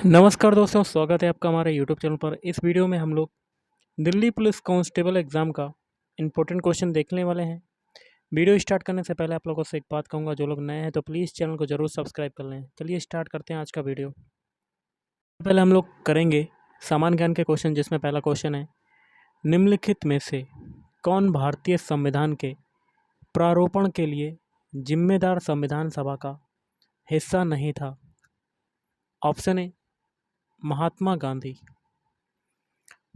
नमस्कार दोस्तों, स्वागत है आपका हमारे यूट्यूब चैनल पर। इस वीडियो में हम लोग दिल्ली पुलिस कांस्टेबल एग्ज़ाम का इम्पोर्टेंट क्वेश्चन देखने वाले हैं। वीडियो स्टार्ट करने से पहले आप लोगों से एक बात कहूँगा, जो लोग नए हैं तो प्लीज़ चैनल को ज़रूर सब्सक्राइब कर लें। चलिए स्टार्ट करते हैं आज का वीडियो। पहले हम लोग करेंगे सामान्य ज्ञान के क्वेश्चन, जिसमें पहला क्वेश्चन है, निम्नलिखित में से कौन भारतीय संविधान के प्रारूपण के लिए जिम्मेदार संविधान सभा का हिस्सा नहीं था? ऑप्शन ए महात्मा गांधी।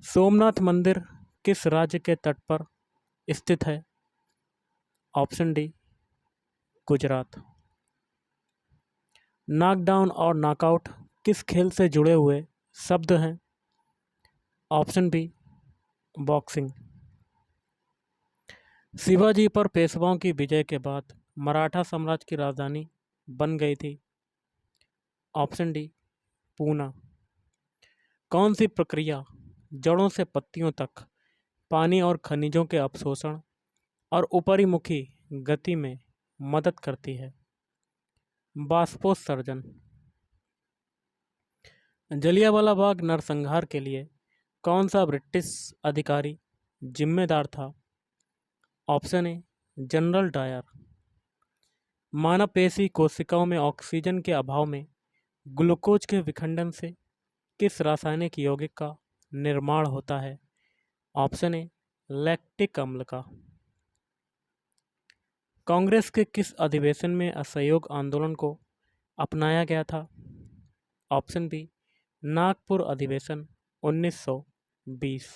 सोमनाथ मंदिर किस राज्य के तट पर स्थित है? Option D Gujarat. नॉकडाउन और नॉकआउट किस खेल से जुड़े हुए शब्द हैं? Option B boxing. शिवाजी पर पेशवाओं की विजय के बाद मराठा साम्राज्य की राजधानी बन गई थी? Option D Poona. कौन सी प्रक्रिया जड़ों से पत्तियों तक पानी और खनिजों के अवशोषण और ऊपरीमुखी गति में मदद करती है? बाष्पोत्सर्जन। जलियांवाला बाग नरसंहार के लिए कौन सा ब्रिटिश अधिकारी जिम्मेदार था? Option A General Dyer. मांसपेशी कोशिकाओं में ऑक्सीजन के अभाव में ग्लूकोज के विखंडन से किस रासायनिक यौगिक का निर्माण होता है? ऑप्शन ए लैक्टिक अम्ल का। कांग्रेस के किस अधिवेशन में असहयोग आंदोलन को अपनाया गया था? ऑप्शन बी नागपुर अधिवेशन 1920।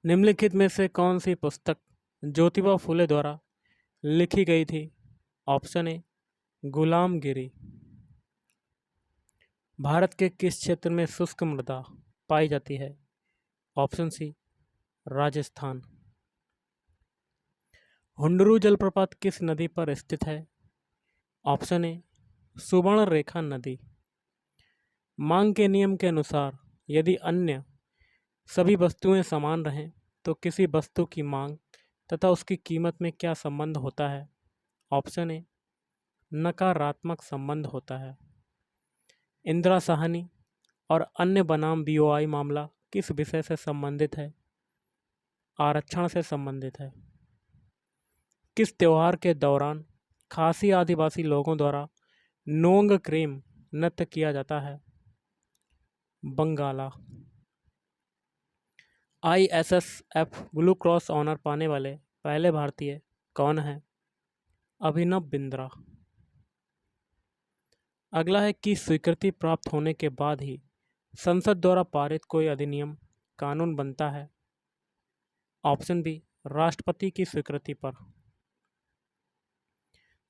निम्नलिखित में से कौन सी पुस्तक ज्योतिबा फुले द्वारा लिखी गई थी? ऑप्शन ए गुलामगिरी। भारत के किस क्षेत्र में शुष्क मृदा पाई जाती है? ऑप्शन सी राजस्थान। हुंडरू जलप्रपात किस नदी पर स्थित है? ऑप्शन ए सुवर्ण रेखा नदी। मांग के नियम के अनुसार यदि अन्य सभी वस्तुएं समान रहें तो किसी वस्तु की मांग तथा उसकी कीमत में क्या संबंध होता है? ऑप्शन ए नकारात्मक संबंध होता है। इंदिरा साहनी और अन्य बनाम बीओआई मामला किस विषय से संबंधित है? आरक्षण से संबंधित है। किस त्योहार के दौरान खासी आदिवासी लोगों द्वारा नोंग क्रेम नृत्य किया जाता है? बंगाला। ISSF ब्लू क्रॉस ऑनर पाने वाले पहले भारतीय कौन हैं? अभिनव बिंद्रा। अगला है कि स्वीकृति प्राप्त होने के बाद ही संसद द्वारा पारित कोई अधिनियम कानून बनता है? ऑप्शन बी राष्ट्रपति की स्वीकृति पर।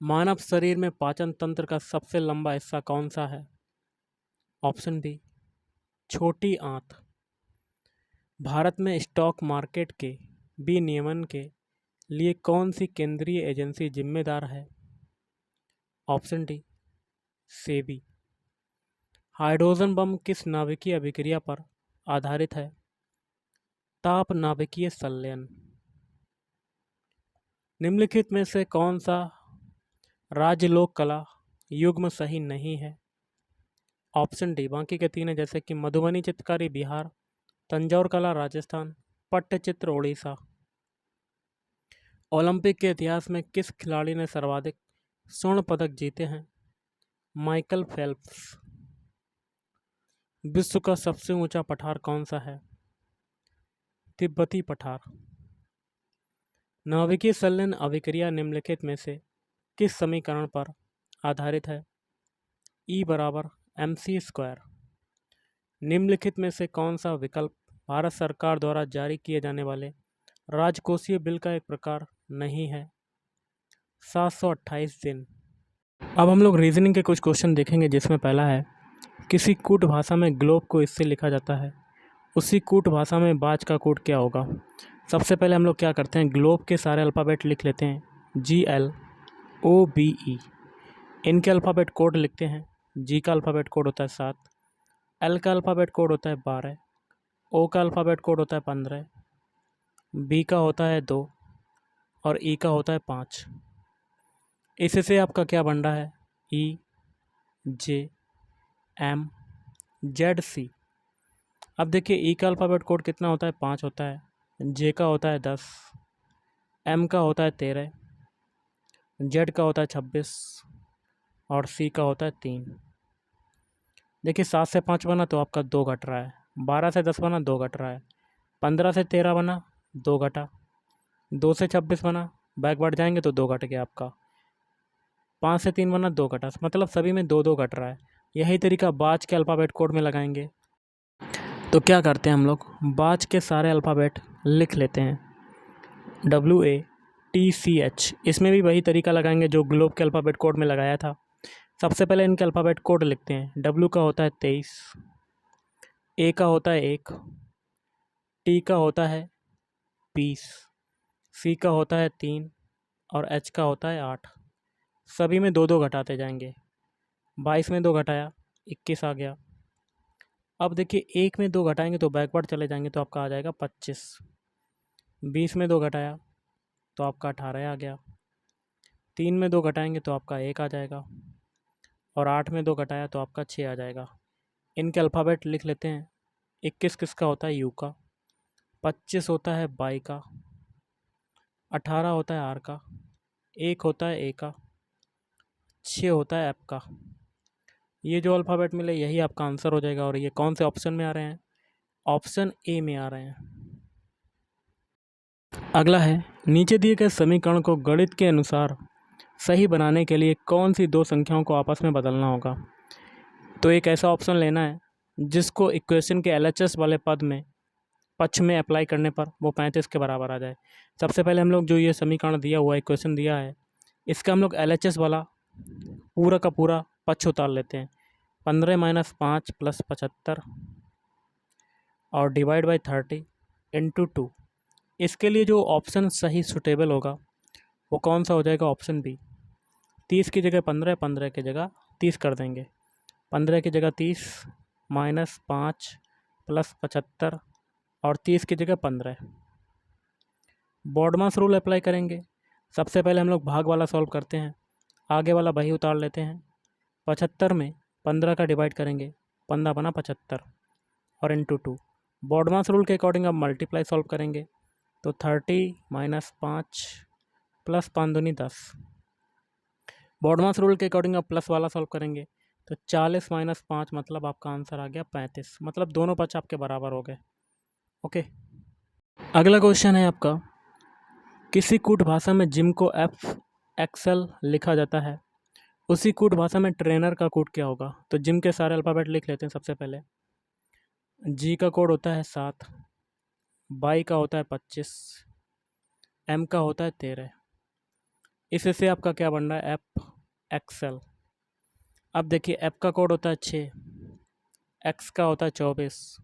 मानव शरीर में पाचन तंत्र का सबसे लंबा हिस्सा कौन सा है? ऑप्शन बी छोटी आंत। भारत में स्टॉक मार्केट के विनियमन के लिए कौन सी केंद्रीय एजेंसी जिम्मेदार है? Option D SEBI. Hydrogen bomb किस नाभिकीय अभिक्रिया पर आधारित है? ताप नाभिकीय संलयन। निम्नलिखित में से कौन सा राज्य लोक कला युग्म सही नहीं है? ऑप्शन डी बाकी के तीन है, जैसे कि मधुबनी चित्रकारी बिहार, तंजौर कला राजस्थान, पट्टचित्र उड़ीसा। ओलंपिक के इतिहास में किस खिलाड़ी ने सर्वाधिक स्वर्ण पदक जीते हैं? Michael Phelps. विश्व का सबसे ऊंचा पठार कौन सा है? तिब्बती पठार। नाभिकीय संलयन अभिक्रिया निम्नलिखित में से किस समीकरण पर आधारित है? E बराबर mc²। निम्नलिखित में से कौन सा विकल्प भारत सरकार द्वारा जारी किए जाने वाले राजकोषीय बिल का एक प्रकार नहीं है? 728 दिन। अब हम लोग रीजनिंग के कुछ क्वेश्चन देखेंगे, जिसमें पहला है, किसी कूट भाषा में ग्लोब को इससे लिखा जाता है, उसी कूट भाषा में बाज का कूट क्या होगा? सबसे पहले हम लोग क्या करते हैं, ग्लोब के सारे अल्फ़ाबेट लिख लेते हैं, GLOBE। इनके अल्फ़ाबेट कोड लिखते हैं। G का अल्फ़ाबेट कोड होता है 7, L का अल्फ़ाबेट कोड होता है 12, O का अल्फ़ाबेट कोड होता है 15, B का होता है 2 और E का होता है 5। इससे आपका क्या बन रहा है? E J एम, जेड, सी। अब देखिए ई का अल्फ़ाबेट कोड कितना होता है, 5 होता है, जे का होता है 10, एम का होता है 13, जेड का होता है 26 और सी का होता है 3। देखिए 7 से 5 बना तो आपका 2 घट रहा है, 12 से 10 बना 2 घट रहा है, 15 से 13 बना 2 घटा, 2 से 26 बना, बैकवर्ड जाएंगे तो 2 घट गया आपका, 5 से 3 बना 2 घटा, मतलब सभी में 2 2 घट रहा है। यही तरीका बाज के अल्फ़ाबेट कोड में लगाएंगे। तो क्या करते हैं हम लोग, बाज के सारे अल्फ़ाबेट लिख लेते हैं, WATCH। इसमें भी वही तरीका लगाएंगे जो ग्लोब के अल्फ़ाबेट कोड में लगाया था। सबसे पहले इनके अल्फ़ाबेट कोड लिखते हैं। W का होता है 23, A का होता है 1, T का होता है 20, C का होता है 3 और H का होता है 8। सभी में 2 2 घटाते जाएंगे। 22 में 2 घटाया 21 आ गया। अब देखिए 1 में 2 घटाएंगे तो बैकवर्ड चले जाएंगे तो आपका आ जाएगा 25। 20 में 2 घटाया तो आपका 18 आ गया। 3 में 2 घटाएंगे तो आपका 1 आ जाएगा और 8 में 2 घटाया तो आपका 6 आ जाएगा। इनके अल्फ़ाबेट लिख लेते हैं। 21 किसका होता है, यू का, 25 होता है बाई का, 18 होता है आर का, 1 होता है ए का, 6 होता है एफ का। ये जो अल्फ़ाबेट मिले यही आपका आंसर हो जाएगा। और ये कौन से ऑप्शन में आ रहे हैं, ऑप्शन ए में आ रहे हैं। अगला है, नीचे दिए गए समीकरण को गणित के अनुसार सही बनाने के लिए कौन सी दो संख्याओं को आपस में बदलना होगा। तो एक ऐसा ऑप्शन लेना है जिसको इक्वेशन के LHS वाले पद में पक्ष में अप्लाई करने पर वो 35 के बराबर आ जाए। सबसे पहले हम लोग जो ये समीकरण दिया हुआ है, इक्वेशन दिया है, इसका हम लोग LHS वाला पूरा का पूरा पक्ष उतार लेते हैं। 15 - 5 + 75 और डिवाइड बाई 30 × 2। इसके लिए जो ऑप्शन सही सुटेबल होगा वो कौन सा हो जाएगा, ऑप्शन बी। 30 की जगह 15, 15 की जगह 30 कर देंगे। 15 की जगह 30 - 5 + 75 और 30 की जगह 15। बॉडमास रूल अप्लाई करेंगे। सबसे पहले हम लोग भाग वाला सॉल्व करते हैं, आगे वाला वही उतार लेते हैं। 75 में 15 का डिवाइड करेंगे, 15 बना 75 और × 2। बॉडमास रूल के अकॉर्डिंग अब मल्टीप्लाई सॉल्व करेंगे तो 30 - 5 + 5 दूनी 10। बॉडमास रूल के अकॉर्डिंग अब प्लस वाला सॉल्व करेंगे तो 40 - 5 मतलब आपका आंसर आ गया 35। मतलब दोनों पक्ष आपके बराबर हो गए। ओके, अगला क्वेश्चन है आपका, किसी कूट भाषा में जिम को FXL लिखा जाता है, उसी कूट भाषा में ट्रेनर का कोड क्या होगा। तो जिम के सारे अल्फ़ाबेट लिख लेते हैं। सबसे पहले जी का कोड होता है 7, बाई का होता है 25, एम का होता है 13। इससे आपका क्या बन रहा है, FXL। अब देखिए एफ का कोड होता है 6, एक्स का होता है 24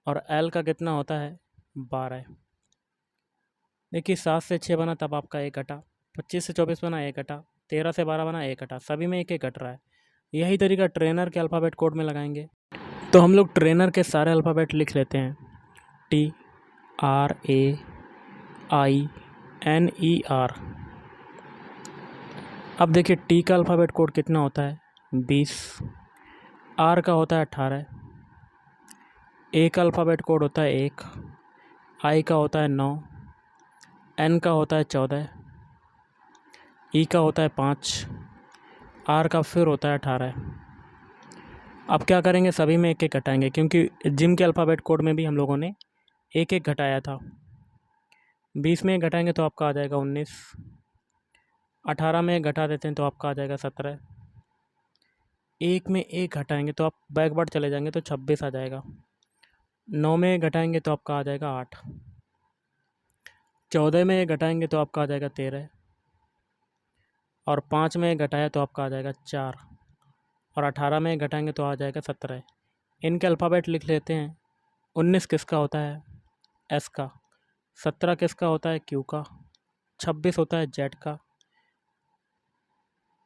और एल का कितना होता है 12। देखिए 7 से 6 बना तब आपका 1 घटा, 25 से 24 बना 1 घटा, 13 से 12 बना 1 घटा, सभी में 1 1 घट रहा है। यही तरीका ट्रेनर के अल्फ़ाबेट कोड में लगाएंगे। तो हम लोग ट्रेनर के सारे अल्फ़ाबेट लिख लेते हैं, TRAINER। अब देखिए टी का अल्फ़ाबेट कोड कितना होता है 20, आर का होता है 18, ए का अल्फ़ाबेट कोड होता है 1, आई का होता है 9, एन का होता है 14, ई का होता है 5, आर का फिर होता है 18। अब क्या करेंगे, सभी में 1 1 घटाएंगे क्योंकि जिम के अल्फ़ाबेट कोड में भी हम लोगों ने 1 1 घटाया था। 20 में 1 घटाएंगे तो आपका आ जाएगा 19, 18 में 1 घटा देते हैं तो आपका आ जाएगा 17, 1 में 1 घटाएंगे तो आप बैकवर्ड चले जाएंगे तो 26 आ जाएगा, 9 में 1 घटाएंगे तो आपका आ जाएगा 8, 14 में 1 घटाएंगे तो आपका आ जाएगा 13 और 5 में 1 घटाया तो आपका आ जाएगा 4 और 18 में 1 घटाएंगे तो आ जाएगा 17। इनके अल्फ़ाबेट लिख लेते हैं। 19 किसका होता है, एस का, 17 किसका होता है, क्यू का, 26 होता है जेड का,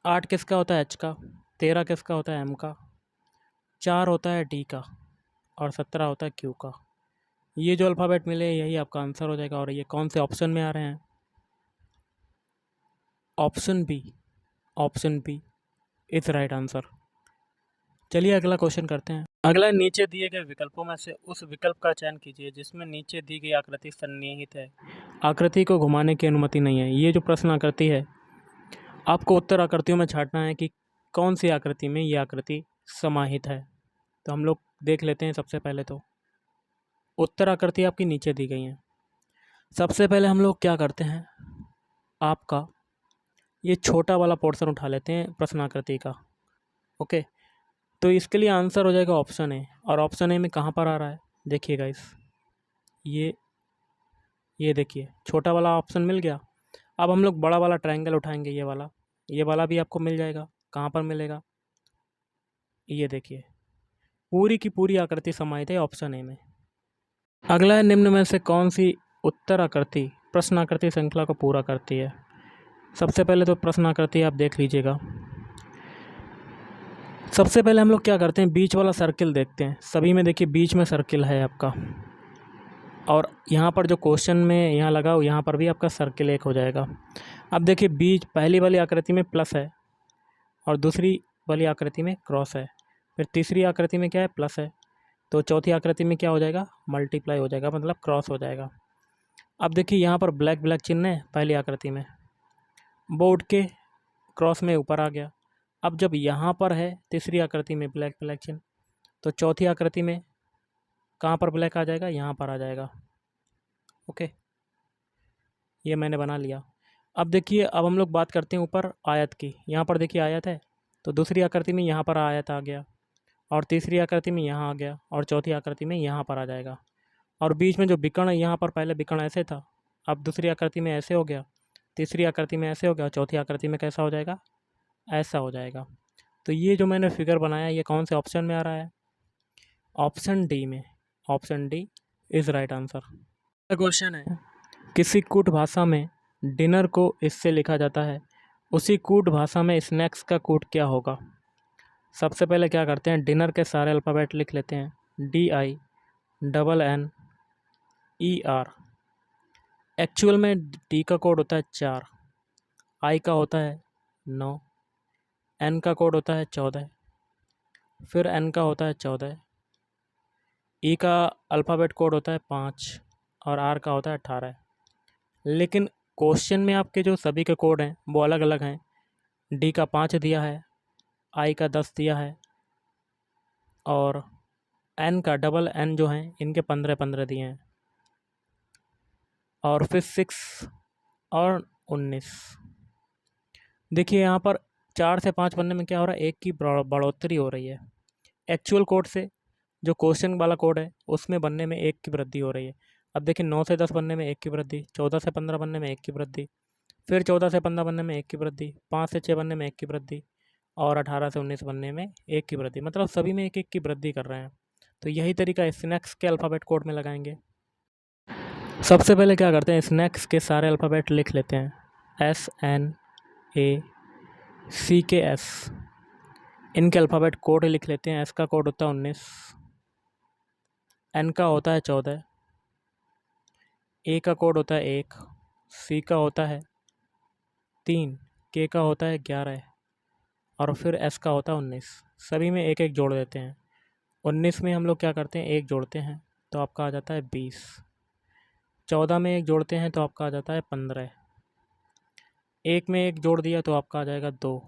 8 किसका होता है एच का, 13 किसका होता है एम का, 4 होता है डी का और 17 होता है क्यू का। ये जो अल्फ़ाबेट मिले यही आपका आंसर हो जाएगा। और ये कौन से ऑप्शन में आ रहे हैं, option B. Option B is right answer. चलिए अगला क्वेश्चन करते हैं। अगला, नीचे दिए गए विकल्पों में से उस विकल्प का चयन कीजिए जिसमें नीचे दी गई आकृति सन्निहित है, आकृति को घुमाने की अनुमति नहीं है। ये जो प्रश्न आकृति है, आपको उत्तर आकृतियों में छांटना है कि कौन सी आकृति में ये आकृति समाहित है। तो हम लोग देख लेते हैं। सबसे पहले तो उत्तर आकृति आपकी नीचे दी गई है। सबसे पहले हम लोग क्या करते हैं, आपका ये छोटा वाला पोर्शन उठा लेते हैं प्रश्न आकृति का। ओके, तो इसके लिए आंसर हो जाएगा ऑप्शन ए। और ऑप्शन ए में कहाँ पर आ रहा है, देखिएगा इस ये देखिए छोटा वाला ऑप्शन मिल गया। अब हम लोग बड़ा वाला ट्रायंगल उठाएंगे, ये वाला भी आपको मिल जाएगा। कहाँ पर मिलेगा, ये देखिए पूरी की पूरी आकृति समाहित है ऑप्शन ए में। अगला है, निम्न में से कौन सी उत्तर आकृति प्रश्न आकृति श्रृंखला को पूरा करती है। सबसे पहले तो प्रश्न आकृति आप देख लीजिएगा। सबसे पहले हम लोग क्या करते हैं, बीच वाला सर्किल देखते हैं। सभी में देखिए बीच में सर्किल है आपका, और यहाँ पर जो क्वेश्चन में यहाँ लगा हो, यहाँ पर भी आपका सर्किल एक हो जाएगा। अब देखिए बीच पहली वाली आकृति में प्लस है और दूसरी वाली आकृति में क्रॉस है, फिर तीसरी आकृति में क्या है, प्लस है, तो चौथी आकृति में क्या हो जाएगा, मल्टीप्लाई हो जाएगा, मतलब क्रॉस हो जाएगा। अब देखिए यहाँ पर ब्लैक ब्लैक चिन्ह है पहली आकृति में, वो उठ के क्रॉस में ऊपर आ गया। अब जब यहाँ पर है तीसरी आकृति में ब्लैक ब्लैक चिन्ह, तो चौथी आकृति में कहाँ पर ब्लैक आ जाएगा, यहाँ पर आ जाएगा। ओके, ये मैंने बना लिया। अब देखिए, अब हम लोग बात करते हैं ऊपर आयत की। यहाँ पर देखिए आयत है, तो दूसरी आकृति में यहाँ पर आयत आ गया, और तीसरी आकृति में यहाँ आ गया, और चौथी आकृति में यहाँ पर आ जाएगा। और बीच में जो विकर्ण है, यहाँ पर पहले विकर्ण ऐसे था, अब दूसरी आकृति में ऐसे हो गया, तीसरी आकृति में ऐसे हो गया, चौथी आकृति में कैसा हो जाएगा, ऐसा हो जाएगा। तो ये जो मैंने फिगर बनाया, ये कौन से ऑप्शन में आ रहा है, ऑप्शन डी में। Option D is right answer. Question है, किसी कूट भाषा में डिनर को इससे लिखा जाता है, उसी कूट भाषा में स्नैक्स का कूट क्या होगा। सबसे पहले क्या करते हैं, डिनर के सारे अल्फ़ाबेट लिख लेते हैं, DINNER। एक्चुअल में डी का कोड होता है 4, आई का होता है 9, एन का कोड होता है 14, फिर एन का होता है 14, ई का अल्फ़ाबेट कोड होता है 5 और आर का होता है 18। लेकिन क्वेश्चन में आपके जो सभी के कोड हैं वो अलग अलग हैं। डी का 5 दिया है, आई का 10 दिया है, और एन का डबल एन जो हैं इनके 15-15 दिए हैं, और फिर 6 और 19। देखिए यहाँ पर 4 से 5 बनने में क्या हो रहा है, एक की बढ़ोतरी हो रही है। एक्चुअल कोड से जो क्वेश्चन वाला कोड है उसमें बनने में एक की वृद्धि हो रही है। अब देखिए 9 से 10 बनने में एक की वृद्धि, 14 से 15 बनने में एक की वृद्धि, फिर 14 से 15 बनने में एक की वृद्धि, 5 से 6 बनने में एक की वृद्धि, और 18 से 19 बनने में एक की वृद्धि, मतलब सभी में एक एक की वृद्धि कर रहे हैं। तो यही तरीका स्नैक्स के अल्फ़ाबेट कोड में लगाएंगे। सबसे पहले क्या करते हैं, स्नैक्स के सारे अल्फ़ाबेट लिख लेते हैं, SNACKS। इनके अल्फ़ाबेट कोड लिख लेते हैं। एस का कोड होता है 19, एन का होता है 14, ए का कोड होता है 1, सी का होता है 3, के का होता है 11, और फिर एस का होता है 19। सभी में एक एक जोड़ देते हैं। 19 में हम लोग क्या करते हैं, एक जोड़ते हैं तो आपका आ जाता है 20, 14 में एक जोड़ते हैं तो आपका आ जाता है 15, एक में एक जोड़ दिया तो आपका आ जाएगा 2,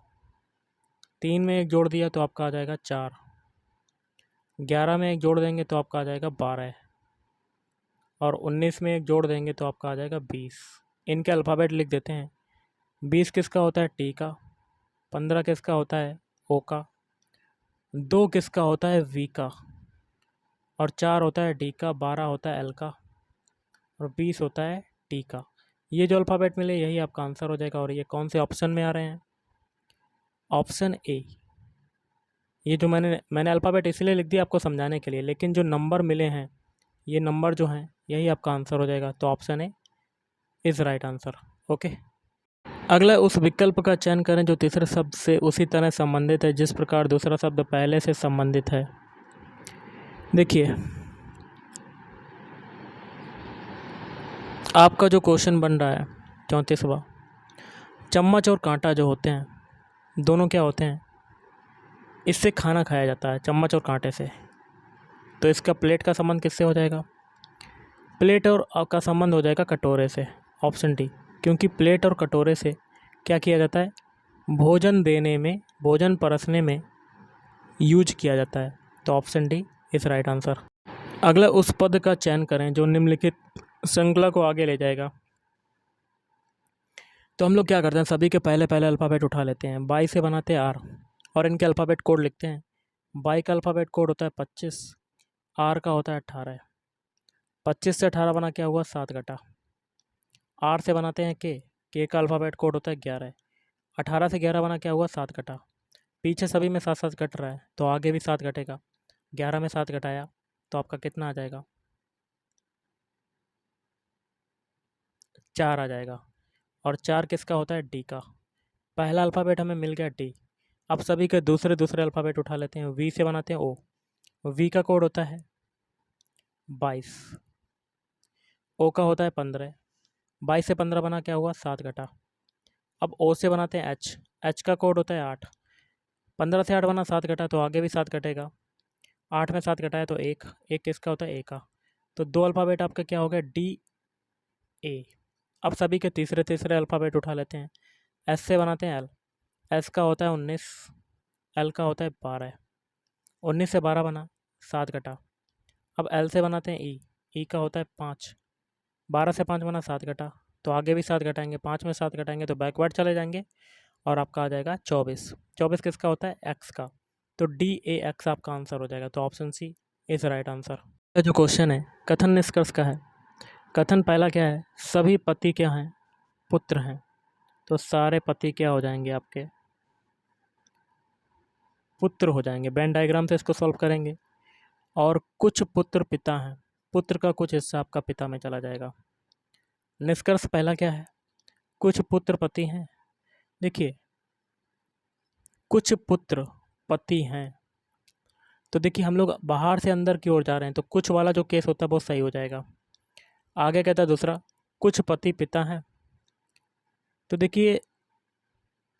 3 में एक जोड़ दिया तो आपका आ जाएगा 4, 11 में एक जोड़ देंगे तो आपका आ जाएगा 12, और 19 में एक जोड़ देंगे तो आपका आ जाएगा 20। इनके अल्फ़ाबेट लिख देते हैं। 20 किसका होता है, टी का, 15 किसका होता है, ओ का, 2 किसका होता है, वी का, और 4 होता है डी का, 12 होता है एल का, और 20 होता है टी का। ये जो अल्फ़ाबेट मिले यही आपका आंसर हो जाएगा। और ये कौन से ऑप्शन में आ रहे हैं, ऑप्शन ए। ये जो मैंने अल्फ़ाबेट इसलिए लिख दिया आपको समझाने के लिए, लेकिन जो नंबर मिले हैं ये नंबर जो हैं यही आपका आंसर हो जाएगा। तो option A is right answer. Okay, अगला, उस विकल्प का चयन करें जो तीसरे शब्द से उसी तरह संबंधित है जिस प्रकार दूसरा शब्द पहले से संबंधित है। देखिए आपका जो क्वेश्चन बन रहा है 34वां, चम्मच और कांटा जो होते हैं दोनों क्या होते हैं, इससे खाना खाया जाता है चम्मच और कांटे से। तो इसका प्लेट का संबंध किससे हो जाएगा? प्लेट और का संबंध हो जाएगा कटोरे से, ऑप्शन डी। क्योंकि प्लेट और कटोरे से क्या किया जाता है? भोजन देने में, भोजन परोसने में यूज किया जाता है। तो option D is right answer. अगला, उस पद का चयन करें जो निम्नलिखित श्रृंखला को आगे ले जाएगा। तो हम लोग क्या करते हैं, सभी के पहले पहले अल्फ़ाबेट उठा लेते हैं। बाई से बनाते हैं आर और इनके अल्फ़ाबेट कोड लिखते हैं। बाई का अल्फ़ाबेट कोड होता है 25, आर का होता है 18। 25 से 18 बना क्या हुआ? 7 घटा। आर से बनाते हैं के का अल्फ़ाबेट कोड होता है 11। 18 से 11 बना क्या हुआ? 7 घटा। पीछे सभी में 7 7 घट रहा है तो आगे भी 7 घटेगा। 11 में 7 घटाया तो आपका कितना आ जाएगा? 4 आ जाएगा। और 4 किसका होता है? डी का। पहला अल्फ़ाबेट हमें मिल गया डी। अब सभी के दूसरे दूसरे अल्फ़ाबेट उठा लेते हैं। वी से बनाते हैं ओ। वी का कोड होता है 22। ओ का होता है 15। 22 से 15 बना क्या हुआ? 7 घटा। अब ओ से बनाते हैं एच। एच का कोड होता है 8। 15 से 8 बना 7 घटा तो आगे भी 7 घटेगा। 8 में 7 घटाया तो एक। एक किसका होता है? ए का। तो दो अल्फ़ाबेट आपका क्या हो गया? D A. अब सभी के तीसरे तीसरे अल्फ़ाबेट उठा लेते हैं। एस से बनाते हैं एल। एस का होता है 19। एल का होता है 12। 19 से 12 बना 7 घटा। अब एल से बनाते हैं ई। ई का होता है 5। 12 से 5 बना 7 घटा तो आगे भी 7 घटाएंगे। 5 में 7 घटाएंगे तो बैकवर्ड चले जाएंगे और आपका आ जाएगा 24। 24 किसका होता है? एक्स का। तो डी ए एक्स आपका आंसर हो जाएगा। तो option C is right answer. यह जो क्वेश्चन है कथन निष्कर्ष का है। कथन पहला क्या है? सभी पति क्या हैं? पुत्र हैं। तो सारे पति क्या हो जाएंगे? आपके पुत्र हो जाएंगे। वेन डायग्राम से इसको सॉल्व करेंगे। और कुछ पुत्र पिता हैं। पुत्र का कुछ हिस्सा आपका पिता में चला जाएगा। निष्कर्ष पहला क्या है? कुछ पुत्र पति हैं। देखिए, कुछ पुत्र पति हैं तो देखिए हम लोग बाहर से अंदर की ओर जा रहे हैं तो कुछ वाला जो केस होता है वो सही हो जाएगा। आगे कहता है दूसरा, कुछ पति पिता हैं। तो देखिए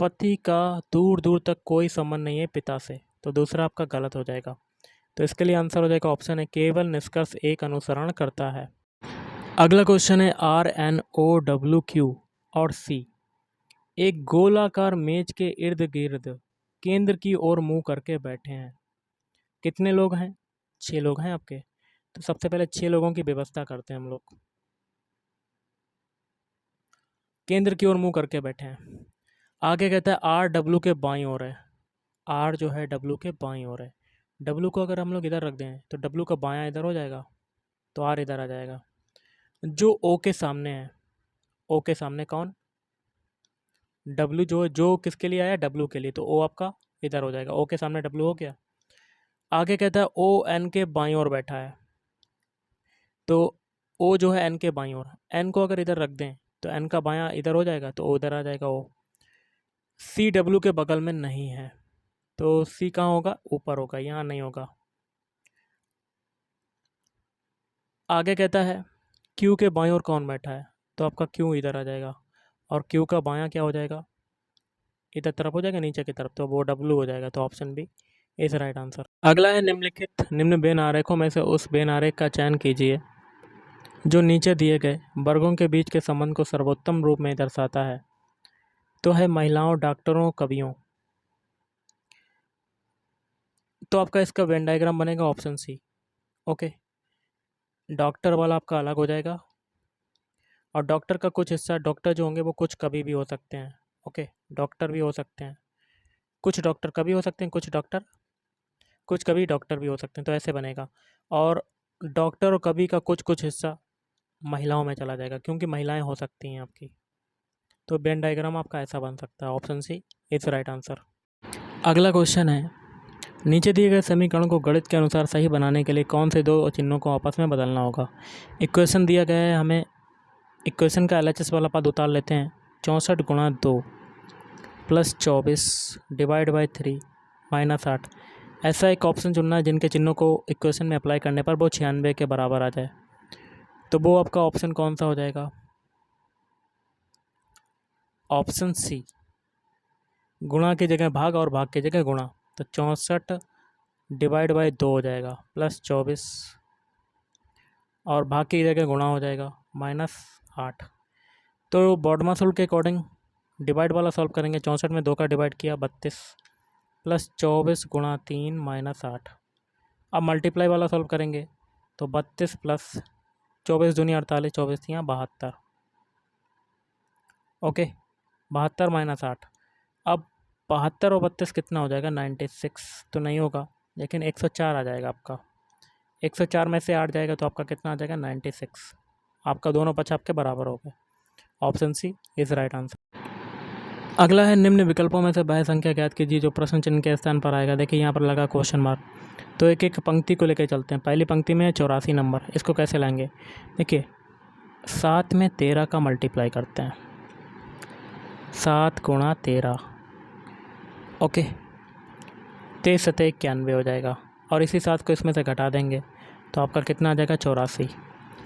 पति का दूर दूर तक कोई संबंध नहीं है पिता से, तो दूसरा आपका गलत हो जाएगा। तो इसके लिए आंसर हो जाएगा ऑप्शन है, केवल निष्कर्ष एक अनुसरण करता है। अगला क्वेश्चन है, R N O W Q और सी एक गोलाकार मेज के इर्द गिर्द केंद्र की ओर मुंह करके बैठे हैं। कितने लोग हैं? 6 लोग हैं आपके। तो सबसे पहले 6 लोगों की व्यवस्था करते हैं हम लोग। केंद्र की ओर मुंह करके बैठे हैं। आगे कहता है आर डब्ल्यू के बाईं ओर है। आर जो है डब्ल्यू के बाईं ओर है। डब्ल्यू को अगर हम लोग इधर रख दें तो डब्ल्यू का बायां इधर हो जाएगा तो आर इधर आ जाएगा। जो ओ के सामने है, ओ के सामने कौन? डब्ल्यू। जो किसके लिए आया? डब्ल्यू के लिए। तो ओ आपका इधर हो जाएगा। ओ के सामने डब्ल्यू हो गया। आगे कहता है ओ एन के बाईं ओर बैठा है। तो ओ जो है एन के बाईं ओर। एन को अगर इधर रख दें तो एन का बायां इधर हो जाएगा तो ओ इधर आ जाएगा ओ। सी डब्ल्यू के बगल में नहीं है तो सी कहाँ होगा? ऊपर होगा, यहाँ नहीं होगा। आगे कहता है क्यू के बाईं ओर कौन बैठा है? तो आपका क्यू इधर आ जाएगा और क्यू का बायां क्या हो जाएगा? इधर तरफ हो जाएगा, नीचे की तरफ, तो वो डब्ल्यू हो जाएगा। तो option B is right answer. अगला है, निम्न बेन आरेखों में से उस बेन आरेख का चयन कीजिए जो नीचे दिए गए वर्गों के बीच के संबंध को सर्वोत्तम रूप में दर्शाता है। तो है महिलाओं, डॉक्टरों, कवियों। तो आपका इसका वेन डायग्राम बनेगा ऑप्शन सी। ओके, डॉक्टर वाला आपका अलग हो जाएगा और डॉक्टर का कुछ हिस्सा, डॉक्टर जो होंगे वो कुछ कभी भी हो सकते हैं। ओके, डॉक्टर भी हो सकते हैं, कुछ डॉक्टर कभी हो सकते हैं, कुछ डॉक्टर कुछ कभी डॉक्टर भी हो सकते हैं। तो ऐसे बनेगा। और डॉक्टर और कभी का कुछ कुछ हिस्सा महिलाओं में चला जाएगा क्योंकि महिलाएं हो सकती हैं आपकी। तो वेन डायग्राम आपका ऐसा बन सकता है। Option C is right answer. अगला क्वेश्चन है, नीचे दिए गए समीकरण को गणित के अनुसार सही बनाने के लिए कौन से दो चिन्हों को आपस में बदलना होगा। इक्वेशन दिया गया है हमें। इक्वेशन का LHS वाला पद उतार लेते हैं। 64 गुणा 2 प्लस 24 डिवाइड बाई 3 माइनस 8। ऐसा एक ऑप्शन चुनना है जिनके चिन्हों को इक्वेशन में अप्लाई करने पर वो 96 के बराबर आ जाए। तो वो आपका ऑप्शन कौन सा हो जाएगा? ऑप्शन सी, गुणा की जगह भाग और भाग की जगह गुणा। तो 64 डिवाइड बाई 2 हो जाएगा +24, और भाग की जगह गुणा हो जाएगा -8। तो बॉडमास रूल के अकॉर्डिंग डिवाइड वाला सॉल्व करेंगे। 64 में 2 का डिवाइड किया 32, +24 × 3 -8। अब मल्टीप्लाई वाला सॉल्व करेंगे तो 32 प्लस 24 दूनी 48, 24 3 72। ओके, 72 - 8। अब 72 और 32 कितना हो जाएगा? 96 तो नहीं होगा, लेकिन 104 आ जाएगा आपका। 104 में से 8 जाएगा तो आपका कितना आ जाएगा? 96। आपका दोनों पक्ष आपके बराबर हो गए। Option C is right answer. अगला है निम्न विकल्पों में से बाह्य संख्या ज्ञात कीजिए जो प्रश्न चिन्ह के स्थान पर आएगा। देखिए यहाँ पर लगा क्वेश्चन मार्क, तो एक एक पंक्ति को लेकर चलते हैं। पहली पंक्ति में 84 नंबर, इसको कैसे लाएंगे? देखिए 7 में 13 का मल्टीप्लाई करते हैं, 7 × 13, ओके, 23 × 91 हो जाएगा, और इसी 7 को इसमें से घटा देंगे तो आपका कितना आ जाएगा? 84,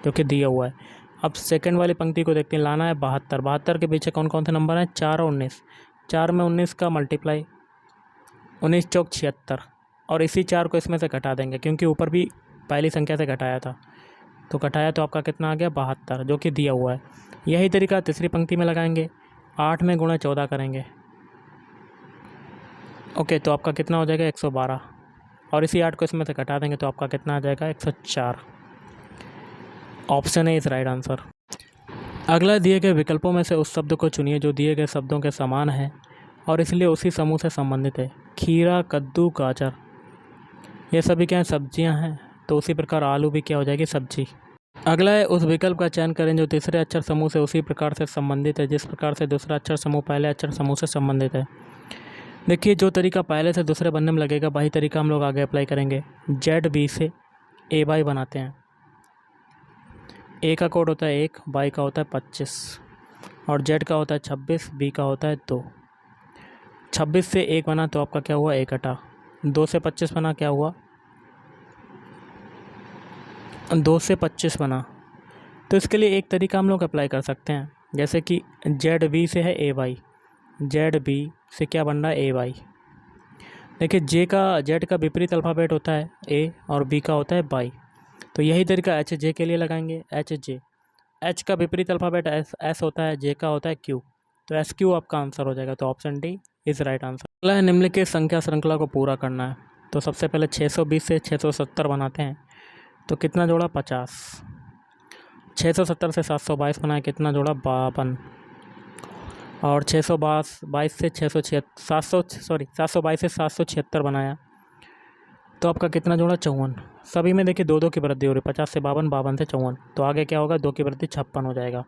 जो कि दिया हुआ है। अब सेकंड वाली पंक्ति को देखते हैं, लाना है 72। 72 के पीछे कौन कौन से नंबर हैं? 4 और 19। 4 में 19 का मल्टीप्लाई, 19 चौक 76, और इसी 4 को इसमें से घटा देंगे क्योंकि ऊपर भी पहली संख्या से घटाया था, तो घटाया तो आपका कितना आ गया? 72, जो कि दिया हुआ है। यही तरीका तीसरी पंक्ति में लगाएंगे, 8 में गुणा 14 करेंगे, ओके, तो आपका कितना हो जाएगा? 112, और इसी 8 को इसमें से घटा देंगे तो आपका कितना आ जाएगा? 104। Option A is right answer. अगला दिए गए विकल्पों में से उस शब्द को चुनिए जो दिए गए शब्दों के समान है और इसलिए उसी समूह से संबंधित है। खीरा, कद्दू, गाजर, ये सभी क्या हैं? सब्जियां हैं, तो उसी प्रकार आलू भी क्या हो जाएगी? सब्जी। अगला है उस विकल्प का चयन करें जो तीसरे अक्षर समूह से उसी प्रकार से संबंधित है जिस प्रकार से दूसरा अक्षर समूह पहले अक्षर समूह से संबंधित है। देखिए जो तरीका पहले से दूसरे बनने में लगेगा वही तरीका हम लोग आगे अप्लाई करेंगे। ZB से AY बनाते हैं। A का कोड होता है 1, Y का होता है 25, और Z का होता है 26, B का होता है 2। 26 से 1 बना तो आपका क्या हुआ? 1 हटा। 2 से 25 बना, क्या हुआ? 2 से 25 बना। तो इसके लिए एक तरीका हम लोग अप्लाई कर सकते हैं, जैसे कि ZB से है AY, ZB से क्या बन रहा है? AY। देखिए Z का विपरीत अल्फ़ाबेट होता है A और B का होता है Y, तो यही तरीका HJ के लिए लगाएंगे। HJ, H का विपरीत अल्फ़ाबेट S होता है, J का होता है Q, तो SQ आपका आंसर हो जाएगा। तो option D is right answer. अगला है निम्नलिखित संख्या श्रृंखला को पूरा करना है। तो सबसे पहले 620 से 670 बनाते हैं, तो कितना जोड़ा? 50। 670 से 722 बनाए, कितना जोड़ा? 52। और 622 से 722 से 776 बनाया, तो आपका कितना जोड़ा? 54। सभी में देखिए 2 2 की वृद्धि हो रही है, 50 से 52, 52 से 54, तो आगे क्या होगा? 2 की वृद्धि 56 हो जाएगा।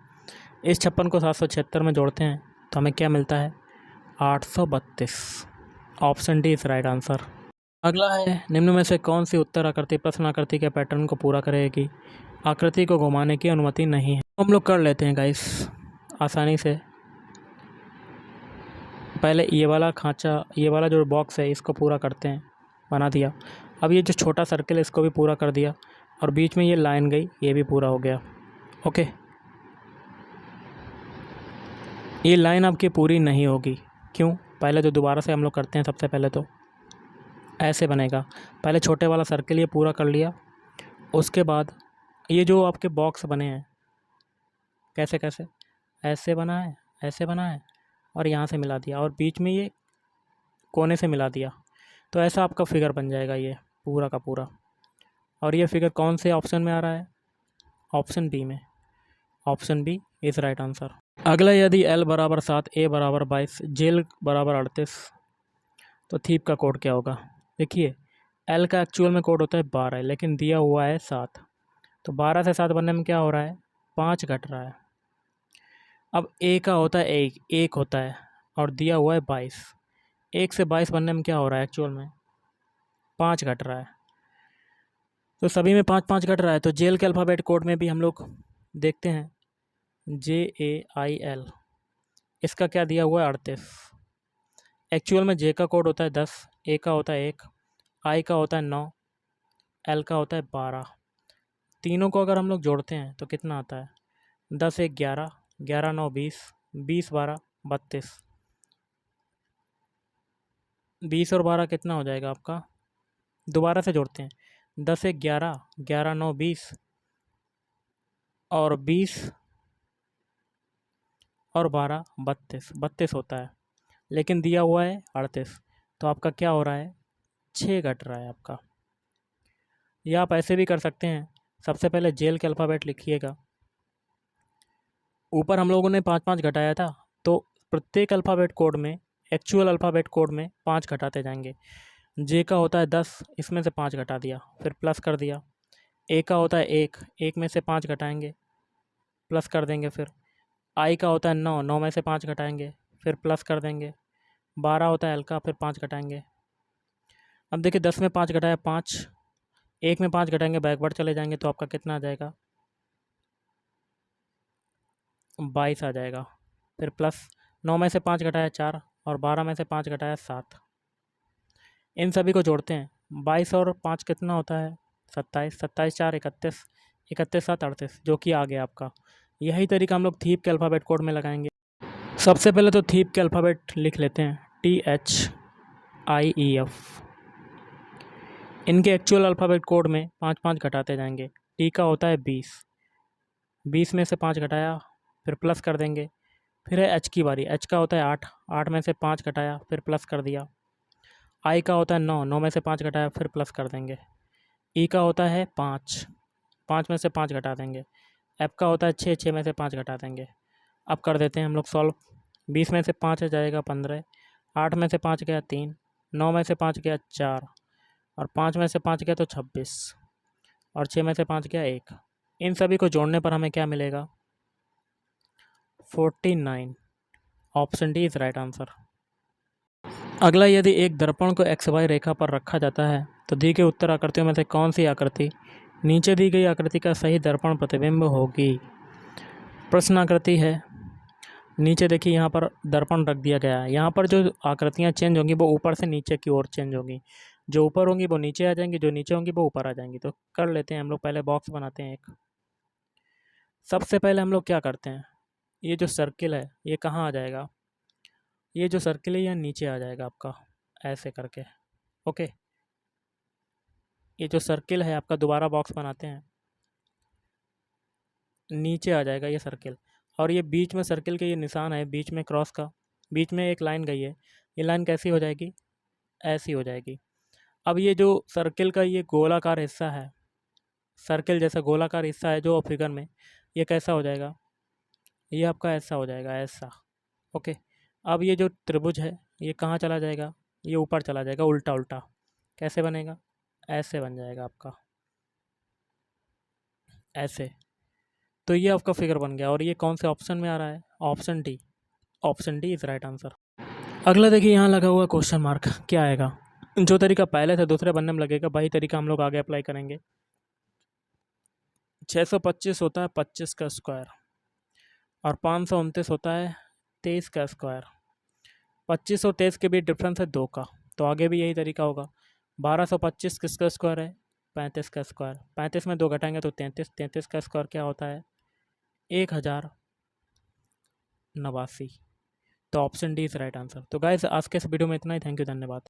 इस 56 को 776 में जोड़ते हैं तो हमें क्या मिलता है? 832। Option D is right answer. अगला है निम्न में से कौन सी उत्तर आकृति प्रश्न आकृति के पैटर्न को पूरा करेगी? आकृति को घुमाने की अनुमति नहीं है। हम लोग कर लेते हैं गाइस आसानी से। पहले ये वाला खांचा, ये वाला जो बॉक्स है इसको पूरा करते हैं, बना दिया। अब ये जो छोटा सर्कल है इसको भी पूरा कर दिया, और बीच में ये लाइन गई, ये भी पूरा हो गया। ओके, ये लाइन आपकी पूरी नहीं होगी, क्यों? पहले तो दोबारा से हम लोग करते हैं। सबसे पहले तो ऐसे बनेगा, पहले छोटे वाला सर्कल ये पूरा कर लिया, उसके बाद ये जो आपके बॉक्स बने हैं कैसे कैसे, ऐसे बना है, ऐसे बना है, और यहाँ से मिला दिया, और बीच में ये कोने से मिला दिया, तो ऐसा आपका फिगर बन जाएगा ये पूरा का पूरा। और ये फिगर कौन से ऑप्शन में आ रहा है? ऑप्शन बी में। Option B is right answer. अगला, यदि L बराबर 7, A बराबर 22, जेल बराबर 38, तो थीप का कोड क्या होगा? देखिए L का एक्चुअल में कोड होता है 12, लेकिन दिया हुआ है 7, तो 12 से 7 बनने में क्या हो रहा है? 5 घट रहा है। अब A का होता है 1 होता है, और दिया हुआ है 22, 1 से 22 बनने में क्या हो रहा है? एक्चुअल में 5 घट रहा है। तो सभी में 5 5 घट रहा है, तो जेल के अल्फ़ाबेट कोड में भी हम लोग देखते हैं JAIL, इसका क्या दिया हुआ है? 38। एक्चुअल में J का कोड होता है 10, A का होता है 1, I का होता है 9, L का होता है 12। तीनों को अगर हम लोग जोड़ते हैं तो कितना आता है? 10 1 11, 11 9 20, 20 12 32। 20 और 12 कितना हो जाएगा आपका, दोबारा से जोड़ते हैं। 10 एक 11, 11 9 20, और 20 और 12 32, 32 होता है, लेकिन दिया हुआ है 38। तो आपका क्या हो रहा है, 6 घट रहा है आपका। या आप ऐसे भी कर सकते हैं, सबसे पहले जेल के अल्फ़ाबेट लिखिएगा। ऊपर हम लोगों ने 5-5 घटाया था, तो प्रत्येक अल्फ़ाबेट कोड में, एक्चुअल अल्फ़ाबेट कोड में 5 घटाते जाएंगे। जे का होता है 10, इसमें से 5 घटा दिया, फिर प्लस कर दिया। ए का होता है 1, 1 में से 5 घटाएंगे, प्लस कर देंगे। फिर आई का होता है 9, 9 में से 5 घटाएंगे, फिर प्लस कर देंगे। 12 होता है एल का, फिर 5 घटाएंगे। अब देखिए 10 में 5 घटाया 5, 1 में 5 घटाएंगे, बैकवर्ड चले जाएंगे, तो आपका कितना आ जाएगा, 22 आ जाएगा। फिर प्लस 9 में से 5 घटाया 4, और 12 में से 5 घटाया 7। इन सभी को जोड़ते हैं, 22 और 5 कितना होता है, 27, 27 4 31, 31 7 38, जो कि आ गया आपका। यही तरीका हम लोग थीप के अल्फ़ाबेट कोड में लगाएंगे। सबसे पहले तो थीप के अल्फ़ाबेट लिख लेते हैं, THIEF। इनके एक्चुअल अल्फ़ाबेट कोड में 5-5 घटाते जाएंगे। टी का होता है 20, 20 में से 5 घटाया, फिर प्लस कर देंगे। फिर है एच की बारी, एच का होता है 8, 8 में से 5 घटाया, फिर प्लस कर दिया। आई का होता है 9, 9 में से 5 घटाया, फिर प्लस कर देंगे। ई का होता है 5, 5 में से 5 घटा देंगे। एफ का होता है 6, 6 में से 5 घटा देंगे। अब कर देते हैं हम लोग सॉल्व। 20 में से 5 आ जाएगा 15, 8 में से 5 गया 3, 9 में से 5 गया 4, और 5 में से 5 गया तो 26, और 6 में से 5 गया 1। इन सभी को जोड़ने पर हमें क्या मिलेगा, 49। Option D is right answer. अगला, यदि एक दर्पण को एक्स वाई रेखा पर रखा जाता है तो दी गई उत्तर आकृतियों में से कौन सी आकृति नीचे दी गई आकृति का सही दर्पण प्रतिबिंब होगी। प्रश्न आकृति है, नीचे देखिए यहाँ पर दर्पण रख दिया गया है। यहाँ पर जो आकृतियाँ चेंज होंगी वो ऊपर से नीचे की ओर चेंज होंगी, जो ऊपर होंगी वो नीचे आ जाएंगी, जो नीचे होंगी वो ऊपर आ जाएंगी। तो कर लेते हैं हम लोग, पहले बॉक्स बनाते हैं एक। सबसे पहले हम लोग क्या करते हैं, ये जो सर्किल है ये कहाँ आ जाएगा, ये जो सर्किल है ये नीचे आ जाएगा आपका, ऐसे करके। ओके, ये जो सर्किल है आपका, दोबारा बॉक्स बनाते हैं, नीचे आ जाएगा ये सर्किल। और ये बीच में सर्किल के ये निशान है, बीच में क्रॉस का, बीच में एक लाइन गई है, ये लाइन कैसी हो जाएगी, ऐसी हो जाएगी। अब ये जो सर्किल का ये गोलाकार हिस्सा है, सर्किल जैसा गोलाकार हिस्सा है जो फिगर में, ये कैसा हो जाएगा, ये आपका ऐसा हो जाएगा, ऐसा। ओके, अब ये जो त्रिभुज है ये कहाँ चला जाएगा, ये ऊपर चला जाएगा, उल्टा उल्टा। कैसे बनेगा, ऐसे बन जाएगा आपका, ऐसे। तो ये आपका फिगर बन गया। और ये कौन से ऑप्शन में आ रहा है, option D. Option D is right answer. अगला देखिए यहाँ लगा हुआ क्वेश्चन मार्क, क्या आएगा। जो तरीका पहले से दूसरे बनने में लगेगा वही तरीका हम लोग आगे अप्लाई करेंगे। 625 होता है 25 का स्क्वायर, और 529 होता है 23 का स्क्वायर। 25 और 23 के बीच डिफरेंस है 2 का, तो आगे भी यही तरीका होगा। 1225 किसका स्क्वायर है, 35 का स्क्वायर। 35 में 2 घटाएंगे तो 33, 33 का स्क्वायर क्या होता है, 1089। तो option D is right answer. तो गाइस आज के इस वीडियो में इतना ही। थैंक यू, धन्यवाद।